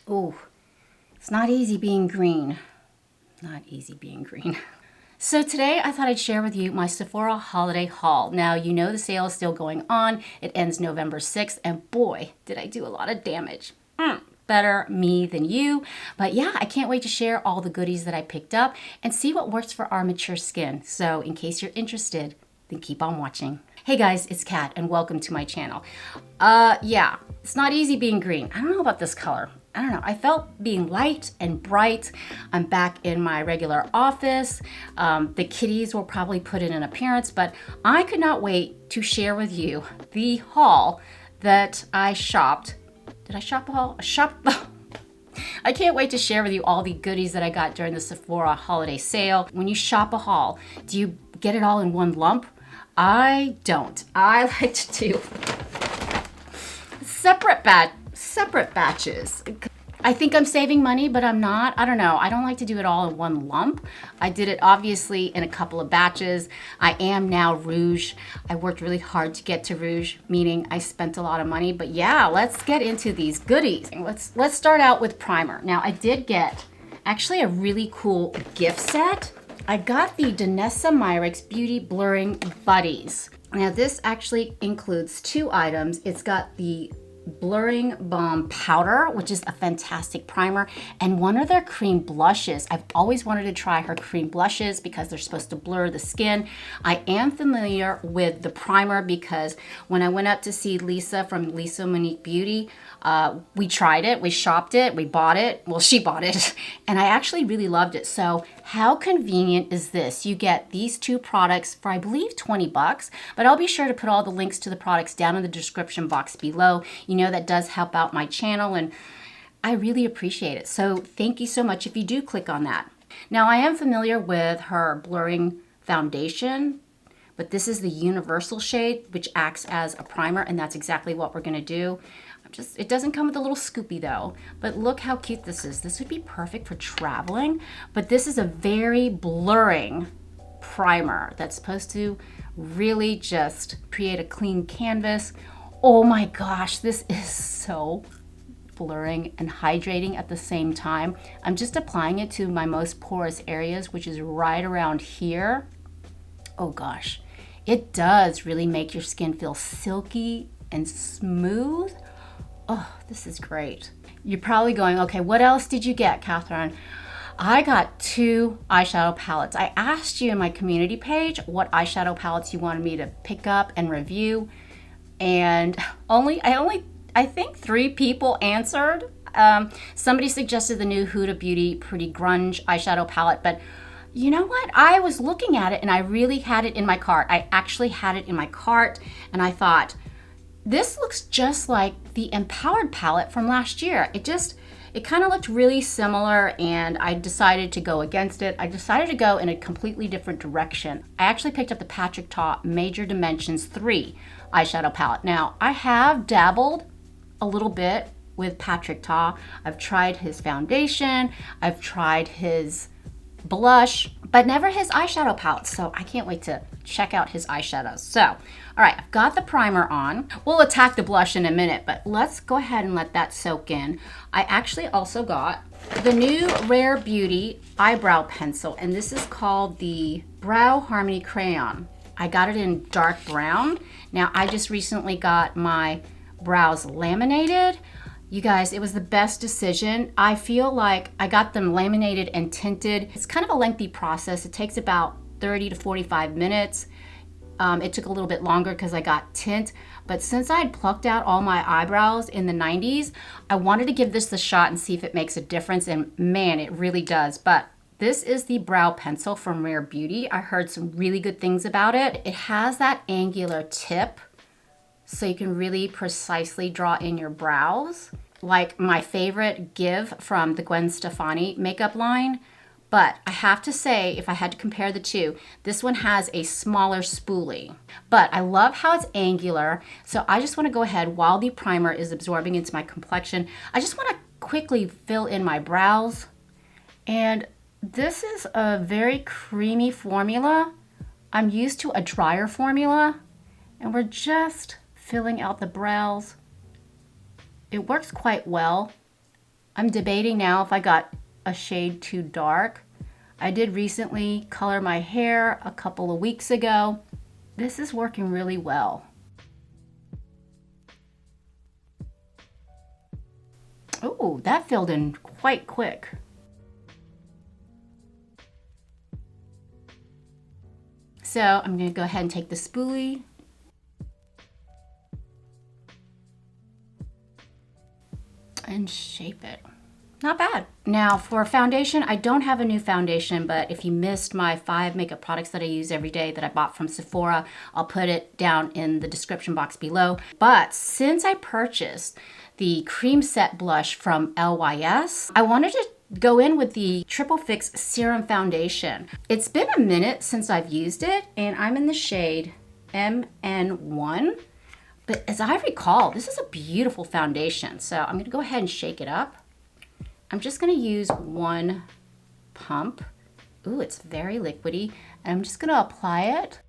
Ooh, it's not easy being green. Not easy being green. So today I thought I'd share with you my Sephora holiday haul. Now, you know the sale is still going on. It ends November 6th, and boy, did I do a lot of damage. Better me than you. But yeah, I can't wait to share all the goodies that I picked up and see what works for our mature skin. So in case you're interested, then keep on watching. Hey guys, it's Kat and welcome to my channel. Yeah, it's not easy being green. I don't know about this color. I don't know. I felt being light and bright. I'm back in my regular office. The kitties will probably put in an appearance, but I could not wait to share with you the haul that I shopped. Did I shop a haul? I can't wait to share with you all the goodies that I got during the Sephora holiday sale. When you shop a haul, do you get it all in one lump? I don't. I like to do separate batches. I think I'm saving money, but I'm not. I don't know. I don't like to do it all in one lump. I did it obviously in a couple of batches. I am now rouge. I worked really hard to get to rouge, meaning I spent a lot of money. But yeah, let's get into these goodies. Let's start out with primer. Now I did get actually a really cool gift set. I got the Danessa Myricks Beauty Blurring Buddies. Now this actually includes two items. It's got the Blurring Balm Powder, which is a fantastic primer, and one of their cream blushes. I've always wanted to try her cream blushes because they're supposed to blur the skin. I am familiar with the primer because when I went up to see Lisa from LYS Beauty, we tried it, we shopped it, we bought it. Well, she bought it, and I actually really loved it. So how convenient is this? You get these two products for, I believe, 20 bucks, but I'll be sure to put all the links to the products down in the description box below. You know, that does help out my channel, and I really appreciate it. So thank you so much if you do click on that. Now, I am familiar with her blurring foundation, but this is the universal shade, which acts as a primer, and that's exactly what we're gonna do. It doesn't come with a little scoopy though, but look how cute this is. This would be perfect for traveling, but this is a very blurring primer that's supposed to really just create a clean canvas. Oh my gosh, this is so blurring and hydrating at the same time. I'm just applying it to my most porous areas, which is right around here. Oh gosh, it does really make your skin feel silky and smooth. Oh, this is great. You're probably going, okay, what else did you get, Catherine? I got two eyeshadow palettes. I asked you in my community page what eyeshadow palettes you wanted me to pick up and review, and I think 3 people answered. Somebody suggested the new Huda Beauty Pretty Grunge eyeshadow palette, but you know what? I was looking at it and I really had it in my cart. I actually had it in my cart, and I thought, this looks just like the Empowered palette from last year. It kind of looked really similar, and I decided to go against it. I decided to go in a completely different direction. I actually picked up the Patrick Ta Major Dimensions 3 eyeshadow palette. Now, I have dabbled a little bit with Patrick Ta. I've tried his foundation, I've tried his blush, but never his eyeshadow palette. So I can't wait to check out his eyeshadows. So, all right, I've got the primer on. We'll attack the blush in a minute, but let's go ahead and let that soak in. I actually also got the new Rare Beauty eyebrow pencil, and this is called the Brow Harmony Crayon. I got it in dark brown. Now, I just recently got my brows laminated. You guys, it was the best decision. I feel like I got them laminated and tinted. It's kind of a lengthy process. It takes about 30 to 45 minutes. It took a little bit longer because I got tint, but since I had plucked out all my eyebrows in the 90s, I wanted to give this the shot and see if it makes a difference, and man, it really does. But this is the brow pencil from Rare Beauty. I heard some really good things about it. It has that angular tip, so you can really precisely draw in your brows, like my favorite Give from the Gwen Stefani makeup line. But I have to say, if I had to compare the two, this one has a smaller spoolie. But I love how it's angular, so I just want to go ahead while the primer is absorbing into my complexion. I just want to quickly fill in my brows. And this is a very creamy formula. I'm used to a drier formula, and we're just filling out the brows. It works quite well. I'm debating now if I got a shade too dark. I did recently color my hair a couple of weeks ago. This is working really well. Oh, that filled in quite quick. So I'm gonna go ahead and take the spoolie and shape it. Not bad. Now for foundation, I don't have a new foundation, but if you missed my 5 makeup products that I use every day that I bought from Sephora, I'll put it down in the description box below. But since I purchased the cream set blush from LYS, I wanted to go in with the Triple Fix Serum Foundation. It's been a minute since I've used it, and I'm in the shade MN1. But as I recall, this is a beautiful foundation. So I'm gonna go ahead and shake it up. I'm just gonna use 1 pump. Ooh, it's very liquidy. And I'm just gonna apply it.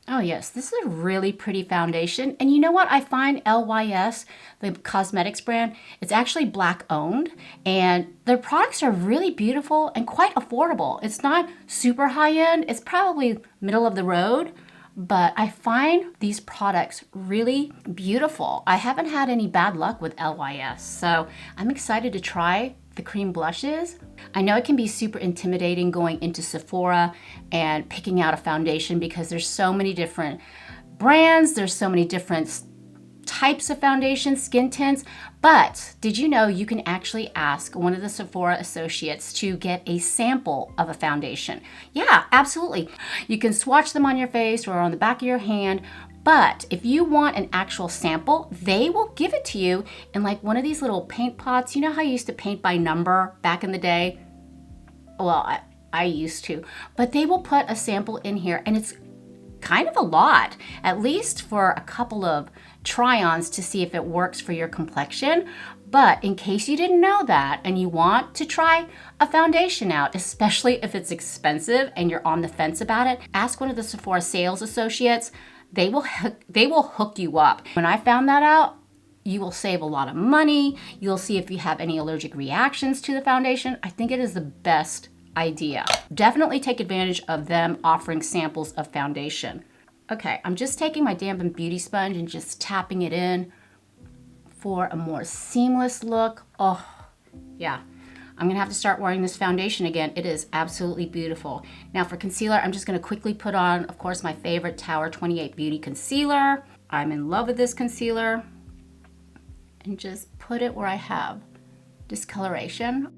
Oh yes, this is a really pretty foundation. And you know what? I find LYS, the cosmetics brand, it's actually Black owned, and their products are really beautiful and quite affordable. It's not super high end, it's probably middle of the road, but I find these products really beautiful. I haven't had any bad luck with LYS, so I'm excited to try the cream blushes. I know it can be super intimidating going into Sephora and picking out a foundation because there's so many different brands, there's so many different types of foundations, skin tints, but did you know you can actually ask one of the Sephora associates to get a sample of a foundation? Yeah, absolutely. You can swatch them on your face or on the back of your hand, but if you want an actual sample, they will give it to you in like one of these little paint pots. You know how you used to paint by number back in the day? Well, I used to, but they will put a sample in here, and it's kind of a lot, at least for a couple of try-ons to see if it works for your complexion. But in case you didn't know that and you want to try a foundation out, especially if it's expensive and you're on the fence about it, ask one of the Sephora sales associates. They will hook you up. When I found that out, you will save a lot of money. You'll see if you have any allergic reactions to the foundation. I think it is the best idea. Definitely take advantage of them offering samples of foundation. Okay, I'm just taking my dampened beauty sponge and just tapping it in for a more seamless look. Oh, yeah. I'm gonna have to start wearing this foundation again. It is absolutely beautiful. Now for concealer, I'm just gonna quickly put on, of course, my favorite Tower 28 Beauty Concealer. I'm in love with this concealer. And just put it where I have discoloration.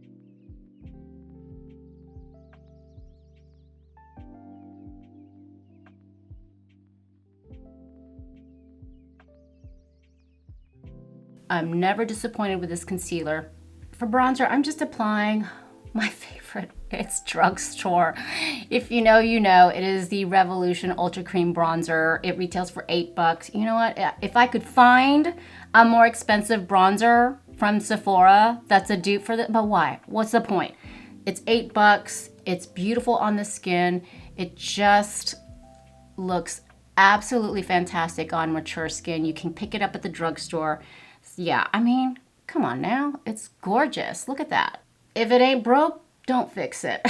I'm never disappointed with this concealer. For bronzer, I'm just applying my favorite. It's drugstore. If you know, you know. It is the Revolution Ultra Cream Bronzer. It retails for $8. You know what? If I could find a more expensive bronzer from Sephora that's a dupe for that, but why? What's the point? It's $8. It's beautiful on the skin. It just looks absolutely fantastic on mature skin. You can pick it up at the drugstore. Yeah, I mean, come on now. It's gorgeous. Look at that. If it ain't broke, don't fix it.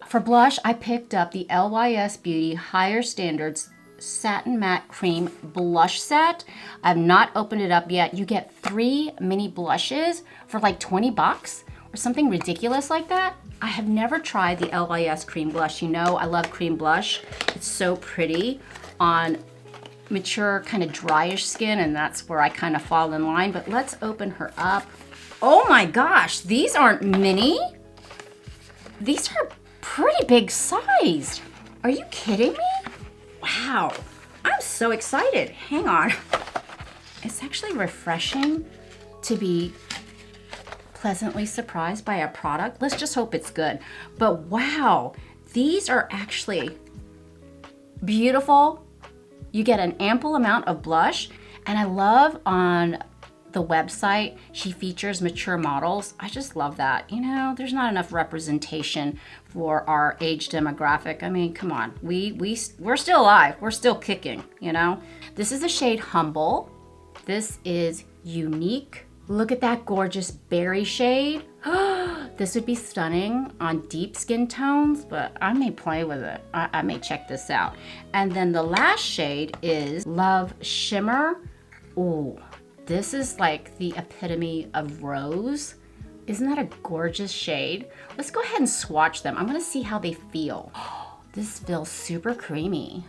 For blush, I picked up the LYS Beauty Higher Standards Satin Matte Cream Blush Set. I've not opened it up yet. You get 3 mini blushes for like $20 or something ridiculous like that. I have never tried the LYS Cream Blush. You know I love cream blush. It's so pretty on mature, kind of dryish skin, and that's where I kind of fall in line. But let's open her up. Oh my gosh, these aren't mini. These are pretty big sized. Are you kidding me? Wow, I'm so excited. Hang on. It's actually refreshing to be pleasantly surprised by a product. Let's just hope it's good. But wow, these are actually beautiful. You get an ample amount of blush, and I love on the website, she features mature models. I just love that. You know, there's not enough representation for our age demographic. I mean, come on. We're still alive. We're still kicking, you know? This is the shade Humble. This is Unique. Look at that gorgeous berry shade. This would be stunning on deep skin tones, but I may play with it. I may check this out. And then the last shade is Love Shimmer. Ooh, this is like the epitome of rose. Isn't that a gorgeous shade? Let's go ahead and swatch them. I'm gonna see how they feel. This feels super creamy.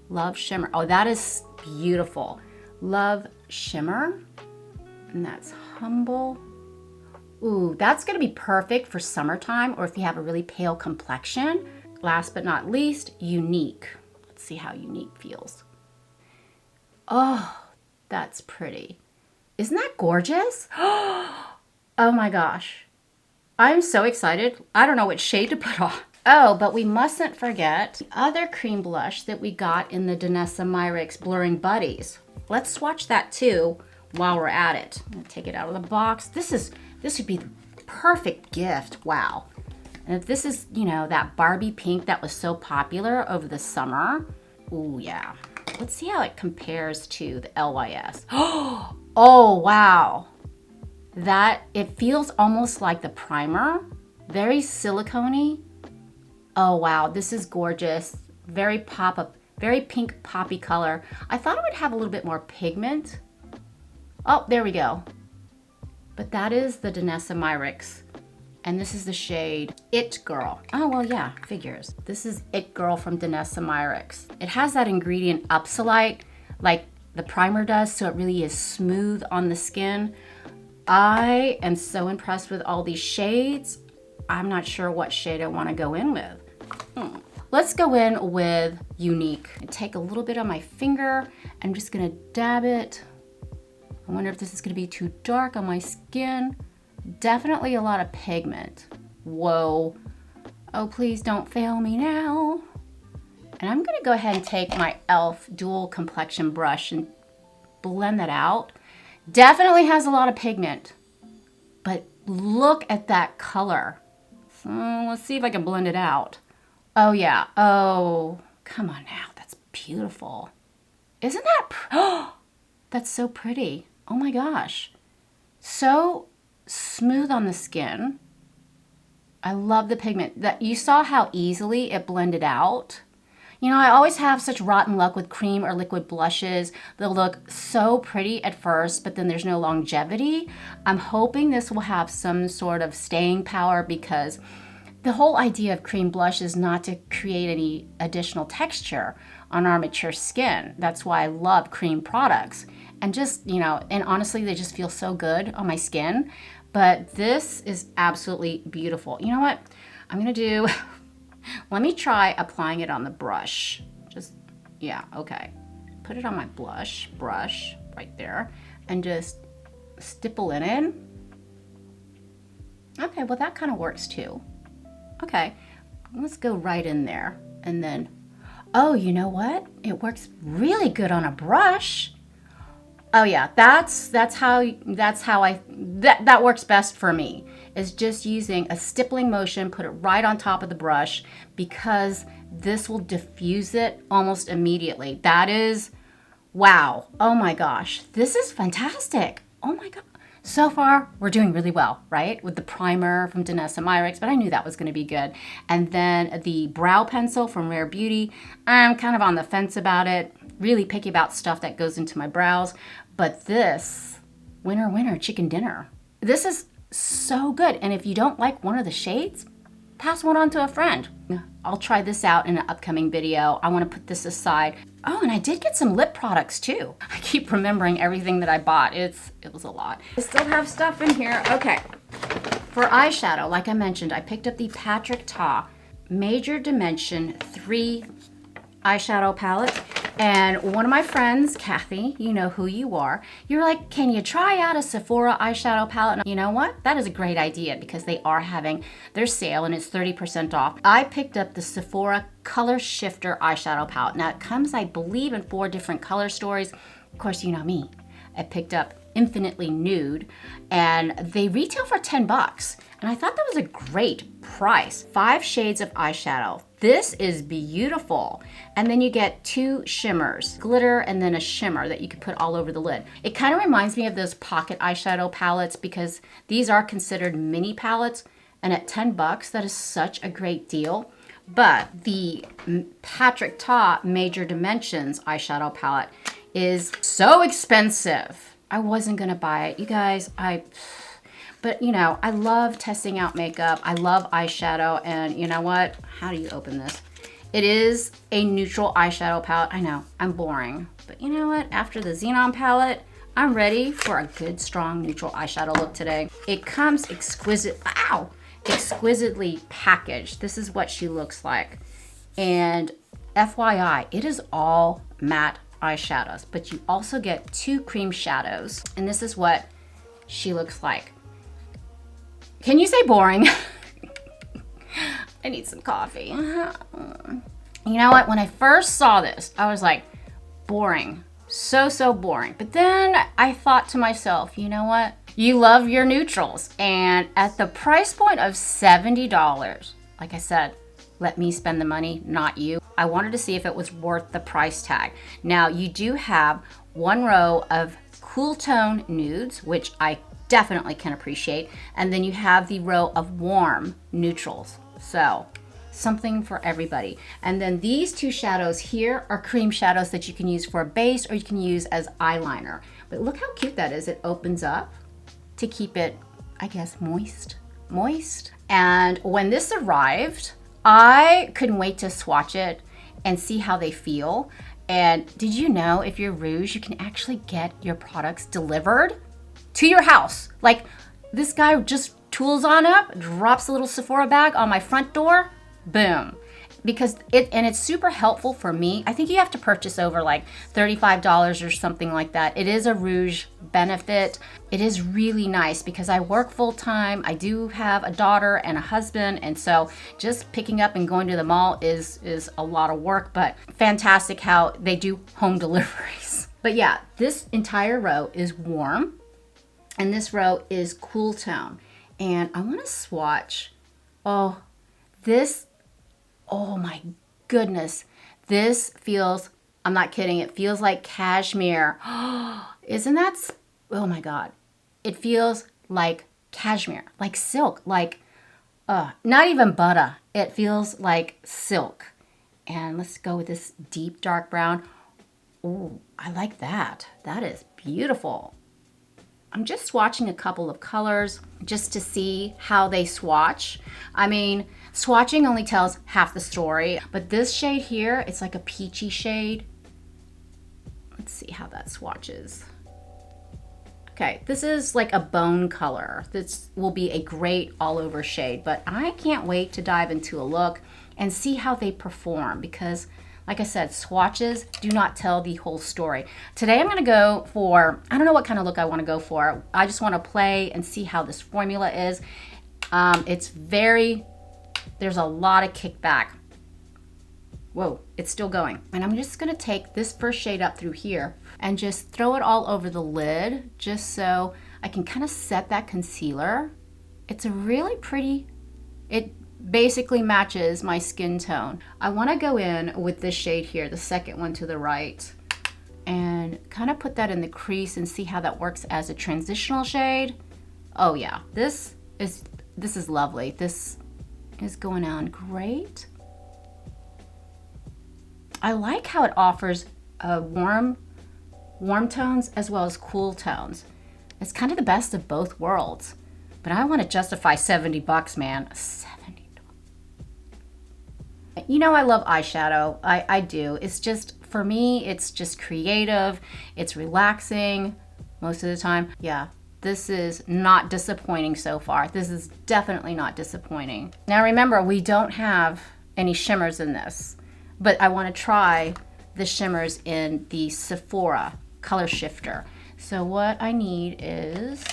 Love Shimmer. Oh, that is beautiful. Love Shimmer. And that's Humble. Ooh, that's gonna be perfect for summertime or if you have a really pale complexion. Last but not least, Unique. Let's see how Unique feels. Oh, that's pretty. Isn't that gorgeous? Oh my gosh. I'm so excited. I don't know which shade to put on. Oh, but we mustn't forget the other cream blush that we got in the Danessa Myricks Blurring Buddies. Let's swatch that too while we're at it. I'm gonna take it out of the box. This would be the perfect gift. Wow. And if this is, you know, that Barbie pink that was so popular over the summer. Ooh, yeah. Let's see how it compares to the LYS. Oh, wow. It feels almost like the primer. Very silicone-y. Oh, wow. This is gorgeous. Very pop-up, very pink poppy color. I thought it would have a little bit more pigment. Oh, there we go. But that is the Danessa Myricks. And this is the shade It Girl. Oh, well, yeah, figures. This is It Girl from Danessa Myricks. It has that ingredient Upsolite like the primer does, so it really is smooth on the skin. I am so impressed with all these shades. I'm not sure what shade I want to go in with. Let's go in with Unique. I take a little bit on my finger. I'm just gonna dab it. I wonder if this is gonna be too dark on my skin. Definitely a lot of pigment. Whoa. Oh, please don't fail me now. And I'm gonna go ahead and take my e.l.f. dual complexion brush and blend that out. Definitely has a lot of pigment, but look at that color. So let's see if I can blend it out. Oh yeah, oh, come on now, that's beautiful. Isn't that, oh, that's so pretty. Oh my gosh. So smooth on the skin. I love the pigment. That you saw how easily it blended out. You know, I always have such rotten luck with cream or liquid blushes. They'll look so pretty at first, but then there's no longevity. I'm hoping this will have some sort of staying power because the whole idea of cream blush is not to create any additional texture on our mature skin. That's why I love cream products. And just, you know, and honestly, they just feel so good on my skin. But this is absolutely beautiful. You know what I'm gonna do? Let me try applying it on the brush. Just, yeah, okay. Put it on my brush right there and just stipple it in. Okay, well that kind of works too. Okay, let's go right in there and then, oh, you know what? It works really good on a brush. Oh yeah, that works best for me, is just using a stippling motion, put it right on top of the brush because this will diffuse it almost immediately. That is, wow, oh my gosh, this is fantastic. Oh my God. So far, we're doing really well, right? With the primer from Danessa Myricks, but I knew that was gonna be good. And then the brow pencil from Rare Beauty, I'm kind of on the fence about it. Really picky about stuff that goes into my brows. But this, winner, winner, chicken dinner. This is so good. And if you don't like one of the shades, pass one on to a friend. I'll try this out in an upcoming video. I wanna put this aside. Oh, and I did get some lip products too. I keep remembering everything that I bought. It was a lot. I still have stuff in here. Okay, for eyeshadow, like I mentioned, I picked up the Patrick Ta Major Dimension 3 eyeshadow palette. And one of my friends, Kathy, you know who you are, you're like, can you try out a Sephora eyeshadow palette? And you know what? That is a great idea because they are having their sale and it's 30% off. I picked up the Sephora Color Shifter eyeshadow palette. Now it comes, I believe, in 4 different color stories. Of course, you know me. I picked up Infinitely Nude, and they retail for 10 bucks. And I thought that was a great price. 5 shades of eyeshadow. This is beautiful. And then you get 2 shimmers, glitter and then a shimmer that you can put all over the lid. It kind of reminds me of those pocket eyeshadow palettes because these are considered mini palettes. And at 10 bucks, that is such a great deal. But the Patrick Ta Major Dimensions eyeshadow palette is so expensive. I wasn't gonna buy it. You guys, but you know, I love testing out makeup. I love eyeshadow, and you know what? How do you open this? It is a neutral eyeshadow palette. I know, I'm boring. But you know what? After the Xenon palette, I'm ready for a good, strong, neutral eyeshadow look today. It comes exquisitely packaged. This is what she looks like. And FYI, it is all matte eyeshadows, but you also get 2 cream shadows. And this is what she looks like. Can you say boring? I need some coffee. You know what? When I first saw this, I was like, boring. So boring. But then I thought to myself, you know what? You love your neutrals. And at the price point of $70, like I said, let me spend the money, not you. I wanted to see if it was worth the price tag. Now, you do have 1 row of cool tone nudes, which I definitely can appreciate. And then you have the row of warm neutrals. So something for everybody. And then these 2 shadows here are cream shadows that you can use for a base or you can use as eyeliner. But look how cute that is. It opens up to keep it, I guess, moist. And when this arrived, I couldn't wait to swatch it and see how they feel. And did you know if you're Rouge, you can actually get your products delivered to your house? Like, this guy just tools on up, drops a little Sephora bag on my front door, boom. Because it's super helpful for me. I think you have to purchase over like $35 or something like that. It is a Rouge benefit. It is really nice because I work full time. I do have a daughter and a husband. And so just picking up and going to the mall is a lot of work, but fantastic how they do home deliveries. But yeah, this entire row is warm and this row is cool tone. And I want to swatch. Oh my goodness. This feels, I'm not kidding, it feels like cashmere. Isn't that, oh my God. It feels like cashmere, like silk, like, not even butter. It feels like silk. And let's go with this deep dark brown. Oh, I like that. That is beautiful. I'm just swatching a couple of colors just to see how they swatch. I mean, swatching only tells half the story, but this shade here, it's like a peachy shade. Let's see how that swatches. Okay, this is like a bone color. This will be a great all over shade, but I can't wait to dive into a look and see how they perform because like I said, swatches do not tell the whole story. Today I'm gonna go for, I don't know what kind of look I wanna go for. I just wanna play and see how this formula is. There's a lot of kickback. Whoa, it's still going. And I'm just gonna take this first shade up through here and just throw it all over the lid just so I can kind of set that concealer. It's a really pretty, it basically matches my skin tone. I want to go in with this shade here, the second one to the right, and kind of put that in the crease and see how that works as a transitional shade. Oh yeah, this is lovely. This is going on great. I like how it offers warm tones as well as cool tones. It's kind of the best of both worlds. But I want to justify 70 bucks, man. 70. You know I love eyeshadow. I do. It's just, for me, it's just creative. It's relaxing most of the time. Yeah, this is not disappointing so far. This is definitely not disappointing. Now remember, we don't have any shimmers in this, but I want to try the shimmers in the Sephora color shifter. So what I need is,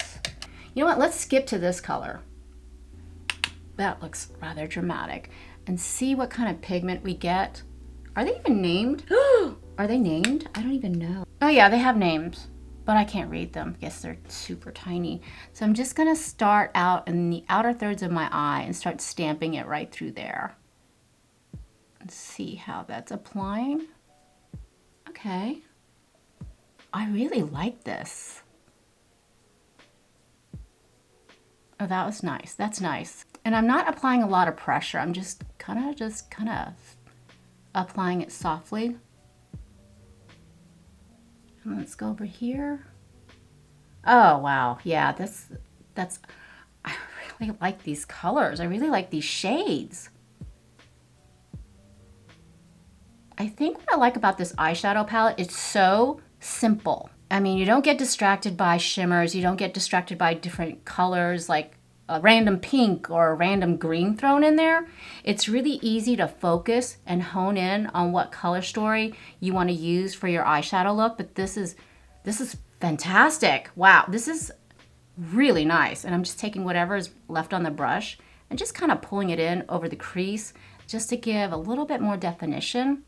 you know what, let's skip to this color. That looks rather dramatic. And see what kind of pigment we get. Are they even named? Are they named? I don't even know. Oh yeah, they have names. but I can't read them. I guess they're super tiny. So I'm just gonna start out in the outer thirds of my eye and start stamping it right through there. Let's see how that's applying. Okay. I really like this. Oh, that was nice. That's nice. And I'm not applying a lot of pressure. I'm just kind of applying it softly. And let's go over here. Oh, wow. Yeah, that's, I really like these colors. I really like these shades. I think what I like about this eyeshadow palette, it's so simple. I mean, you don't get distracted by shimmers. You don't get distracted by different colors like a random pink or a random green thrown in there. It's really easy to focus and hone in on what color story you want to use for your eyeshadow look. But this is fantastic. Wow, this is really nice. And I'm just taking whatever is left on the brush and just kind of pulling it in over the crease just to give a little bit more definition.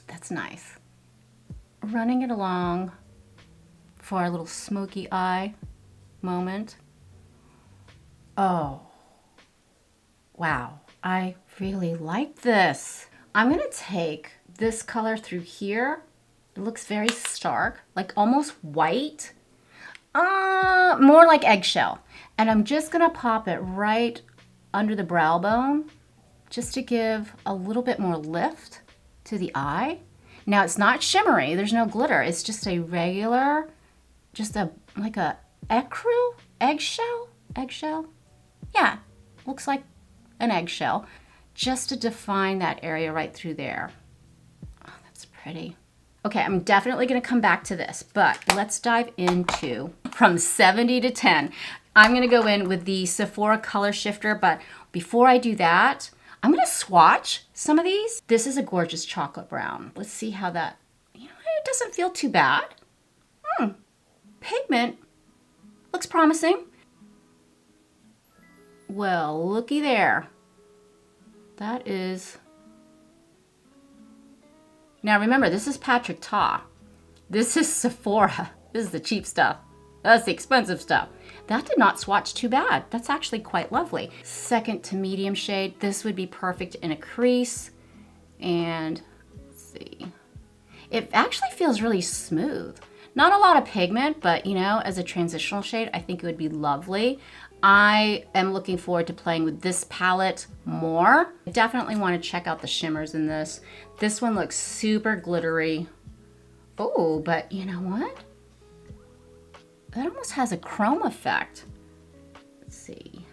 That's nice. Running it along for a little smoky eye moment. Oh, wow. I really like this. I'm gonna take this color through here. It looks very stark, like almost white. More like eggshell. And I'm just gonna pop it right under the brow bone just to give a little bit more lift to the eye. Now it's not shimmery, there's no glitter. It's just a regular, like a ecru, eggshell. Yeah, looks like an eggshell, just to define that area right through there. Oh, that's pretty. Okay, I'm definitely gonna come back to this, but let's dive into from 70 to 10. I'm gonna go in with the Sephora color shifter, but before I do that, I'm gonna swatch some of these. This is a gorgeous chocolate brown. Let's see how that, it doesn't feel too bad. Pigment looks promising. Well, looky there. That is, now remember, this is Tarte. This is Sephora. This is the cheap stuff. That's the expensive stuff. That did not swatch too bad. That's actually quite lovely. Second to medium shade. This would be perfect in a crease. And let's see. It actually feels really smooth. Not a lot of pigment, but as a transitional shade, I think it would be lovely. I am looking forward to playing with this palette more. I definitely want to check out the shimmers in this. This one looks super glittery. Oh, but you know what? That almost has a chrome effect. Let's see.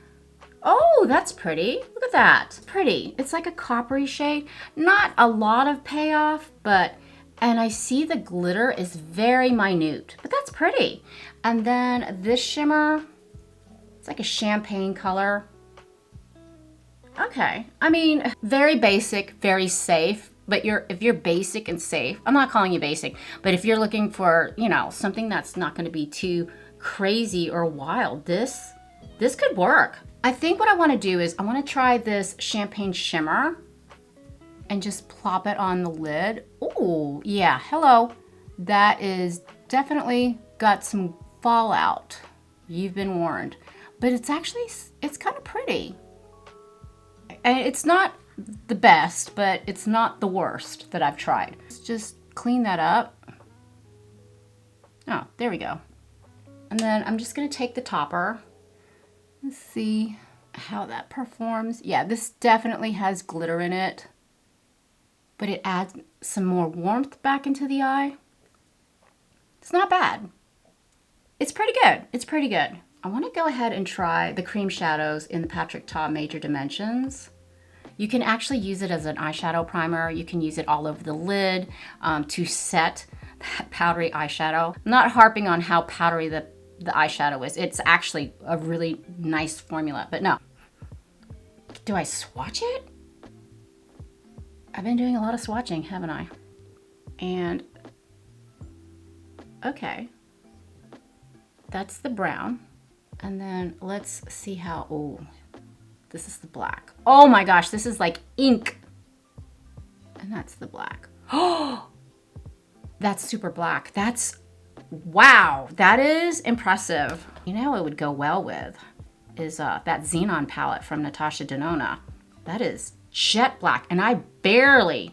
Oh, that's pretty. Look at that. Pretty. It's like a coppery shade. Not a lot of payoff, and I see the glitter is very minute, but that's pretty. And then this shimmer, it's like a champagne color. Okay. I mean, very basic, very safe. But if you're basic and safe, I'm not calling you basic, but if you're looking for, something that's not going to be too crazy or wild, this could work. I think what I want to do is I want to try this champagne shimmer and just plop it on the lid. Oh, yeah. Hello. That is definitely got some fallout. You've been warned. But it's kind of pretty. And it's not the best, but it's not the worst that I've tried. Let's just clean that up. Oh, there we go. And then I'm just gonna take the topper. Let's see how that performs. Yeah, this definitely has glitter in it, but it adds some more warmth back into the eye. It's not bad. It's pretty good. It's pretty good. I want to go ahead and try the cream shadows in the Tarte Major Dimensions. You can actually use it as an eyeshadow primer. You can use it all over the lid to set that powdery eyeshadow. I'm not harping on how powdery the eyeshadow is. It's actually a really nice formula, but no. Do I swatch it? I've been doing a lot of swatching, haven't I? And, okay. That's the brown. And then let's see how, oh, this is the black. Oh my gosh, this is like ink. And that's the black. Oh, that's super black. That's Wow, that is impressive. You know, it would go well with is that Xenon palette from Natasha Denona. That is jet black, and I barely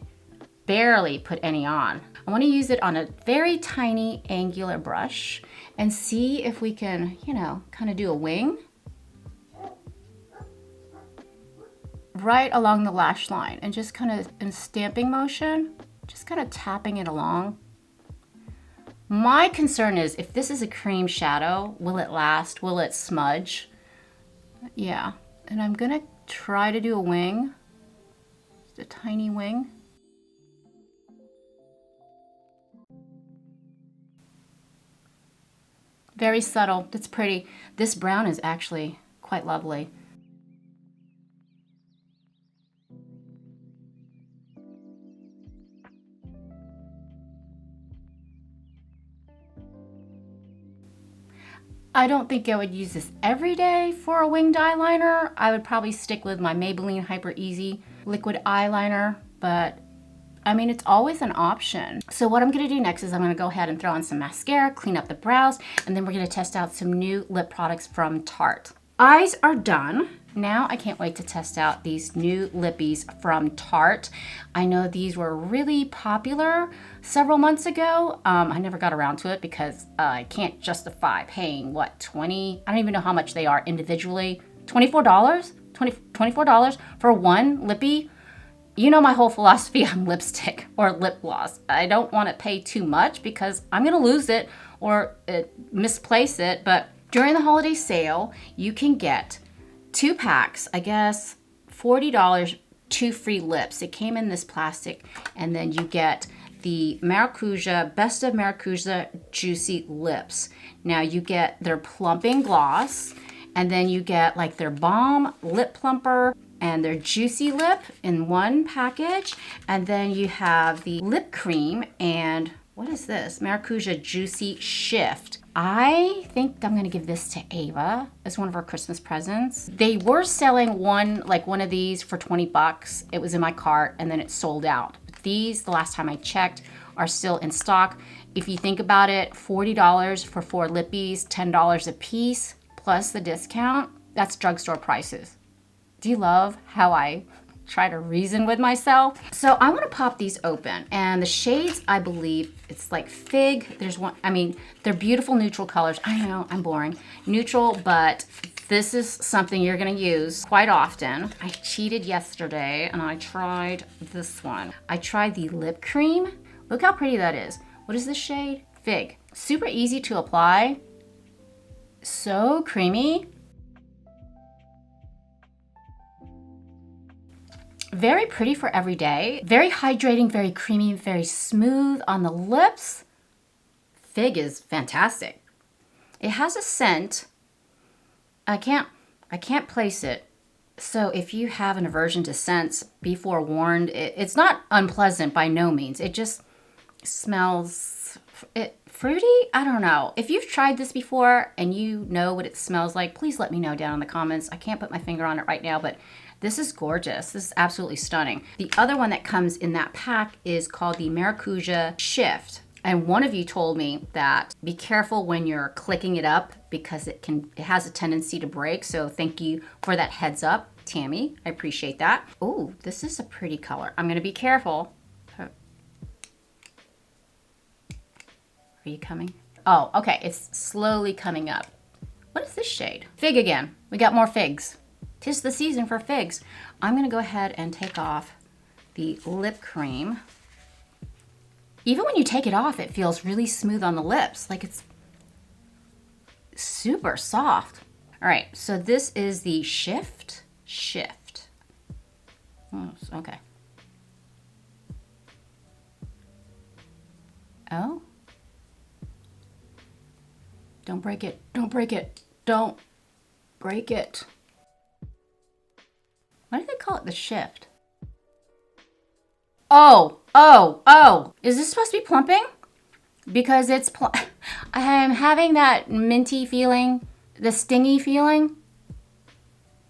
put any on. I want to use it on a very tiny angular brush and see if we can, you know, kind of do a wing right along the lash line, and just kind of in stamping motion, just kind of tapping it along. My concern is if this is a cream shadow, will it last? Will it smudge? Yeah, and I'm gonna try to do a wing, just a tiny wing. Very subtle, it's pretty. This brown is actually quite lovely. I don't think I would use this every day for a winged eyeliner. I would probably stick with my Maybelline Hyper Easy liquid eyeliner, but I mean, it's always an option. So what I'm gonna do next is I'm gonna go ahead and throw on some mascara, clean up the brows, and then we're gonna test out some new lip products from Tarte. Eyes are done. Now I can't wait to test out these new lippies from Tarte. I know these were really popular several months ago. I never got around to it because I can't justify paying, what, 20? I don't even know how much they are individually. $24? $24 for one lippy? You know my whole philosophy on lipstick or lip gloss. I don't want to pay too much because I'm going to lose it or misplace it. But during the holiday sale, you can get 2 packs, I guess $40, 2 free lips. It came in this plastic, and then you get the Maracuja, Best of Maracuja Juicy Lips. Now you get their plumping gloss, and then you get like their balm lip plumper and their juicy lip in one package. And then you have the lip cream and what is this? Maracuja Juicy Shift. I think I'm gonna give this to Ava as one of her Christmas presents. They were selling one of these for 20 bucks. It was in my cart and then it sold out. But these, the last time I checked, are still in stock. If you think about it, $40 for 4 lippies, $10 a piece, plus the discount, that's drugstore prices. Do you love how I try to reason with myself? So I'm gonna pop these open, and the shades, I believe it's like Fig. There's one, I mean, they're beautiful neutral colors. I know, I'm boring. Neutral, but this is something you're gonna use quite often. I cheated yesterday and I tried this one. I tried the lip cream. Look how pretty that is. What is this shade? Fig. Super easy to apply. So creamy. Very pretty for every day. Very hydrating, very creamy, very smooth on the lips. Fig is fantastic. It has a scent. I can't place it. So if you have an aversion to scents, be forewarned. It's not unpleasant by no means. It just smells fruity? I don't know. If you've tried this before and you know what it smells like, please let me know down in the comments. I can't put my finger on it right now, but this is gorgeous. This is absolutely stunning. The other one that comes in that pack is called the Maracuja Shift. And one of you told me that be careful when you're clicking it up because it has a tendency to break. So thank you for that heads up, Tammy. I appreciate that. Oh, this is a pretty color. I'm gonna be careful. Are you coming? Oh, okay, it's slowly coming up. What is this shade? Fig again. We got more figs. 'Tis the season for figs. I'm gonna go ahead and take off the lip cream. Even when you take it off, it feels really smooth on the lips. Like it's super soft. All right, so this is the Shift. Oh, okay. Oh. Don't break it, don't break it, don't break it. Why do they call it the Shift? Oh. Is this supposed to be plumping? Because it's, I am having that minty feeling, the stingy feeling.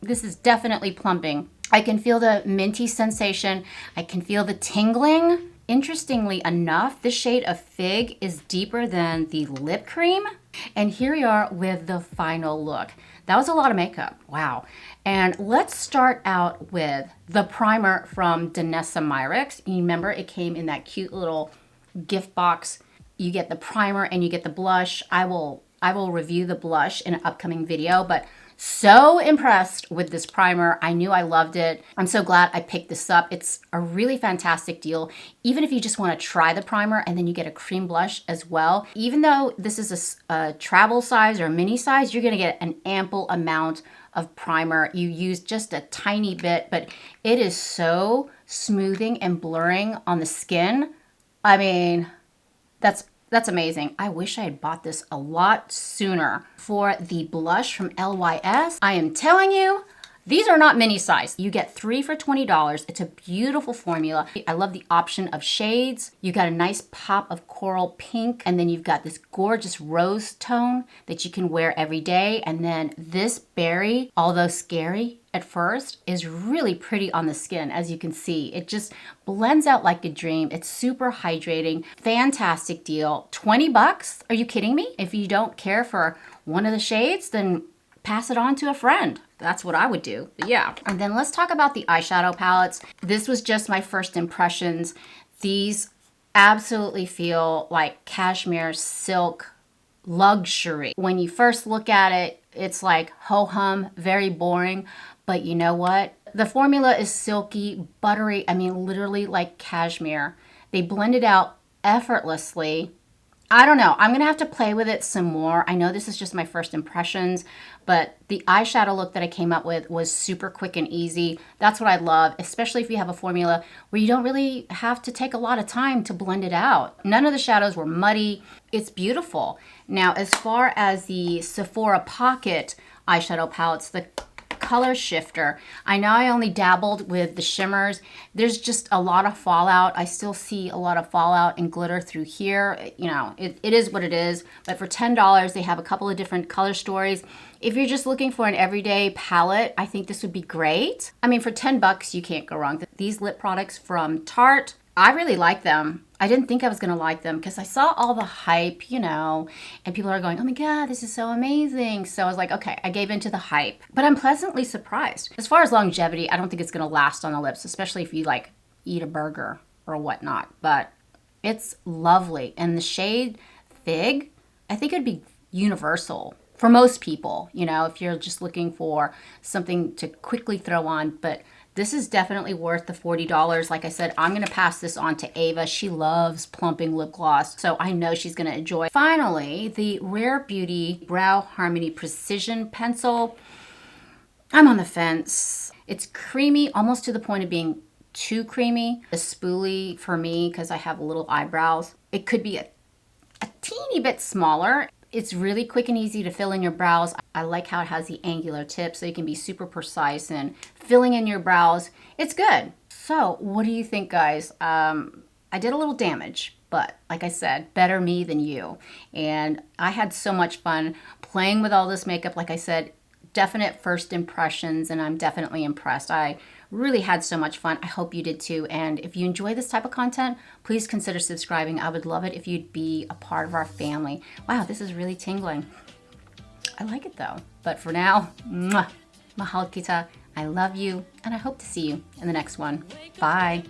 This is definitely plumping. I can feel the minty sensation. I can feel the tingling. Interestingly enough, this shade of Fig is deeper than the lip cream. And here we are with the final look. That was a lot of makeup, wow. And let's start out with the primer from Danessa Myricks. You remember it came in that cute little gift box. You get the primer and you get the blush. I will review the blush in an upcoming video, but so impressed with this primer. I knew I loved it. I'm so glad I picked this up. It's a really fantastic deal. Even if you just want to try the primer and then you get a cream blush as well. Even though this is a travel size or a mini size, you're going to get an ample amount of primer. You use just a tiny bit, but it is so smoothing and blurring on the skin. I mean, that's amazing. I wish I had bought this a lot sooner. For the blush from LYS, I am telling you, these are not mini size. You get 3 for $20. It's a beautiful formula. I love the option of shades. You got a nice pop of coral pink, and then you've got this gorgeous rose tone that you can wear every day. And then this berry, although scary at first, is really pretty on the skin, as you can see. It just blends out like a dream. It's super hydrating. Fantastic deal. 20 bucks? Are you kidding me? If you don't care for one of the shades, then pass it on to a friend. That's what I would do. But yeah. And then let's talk about the eyeshadow palettes. This was just my first impressions. These absolutely feel like cashmere silk luxury. When you first look at it, it's like ho-hum, very boring. But you know what? The formula is silky, buttery. I mean, literally like cashmere. They blend it out effortlessly. I don't know. I'm going to have to play with it some more. I know this is just my first impressions, but the eyeshadow look that I came up with was super quick and easy. That's what I love, especially if you have a formula where you don't really have to take a lot of time to blend it out. None of the shadows were muddy. It's beautiful. Now, as far as the Sephora Pocket eyeshadow palettes, the color shifter. I know I only dabbled with the shimmers. There's just a lot of fallout. I still see a lot of fallout and glitter through here. You know, it is what it is. But for $10, they have a couple of different color stories. If you're just looking for an everyday palette, I think this would be great. I mean, for 10 bucks, you can't go wrong. These lip products from Tarte, I really like them. I didn't think I was going to like them because I saw all the hype, you know, and people are going, oh my God, this is so amazing. So I was like, okay, I gave into the hype, but I'm pleasantly surprised. As far as longevity, I don't think it's going to last on the lips, especially if you like eat a burger or whatnot, but it's lovely. And the shade Fig, I think it'd be universal for most people, you know, if you're just looking for something to quickly throw on, but this is definitely worth the $40. Like I said, I'm going to pass this on to Ava. She loves plumping lip gloss, so I know she's going to enjoy. Finally, the Rare Beauty Brow Harmony Precision Pencil. I'm on the fence. It's creamy, almost to the point of being too creamy. A spoolie for me, because I have little eyebrows. It could be a teeny bit smaller. It's really quick and easy to fill in your brows. I like how it has the angular tip so you can be super precise in filling in your brows. It's good. So what do you think, guys? I did a little damage, but like I said, better me than you. And I had so much fun playing with all this makeup. Like I said, definite first impressions, and I'm definitely impressed. I really had so much fun. I hope you did too. And if you enjoy this type of content, please consider subscribing. I would love it if you'd be a part of our family. Wow, this is really tingling. I like it though. But for now, mahal kita. I love you, and I hope to see you in the next one. Bye.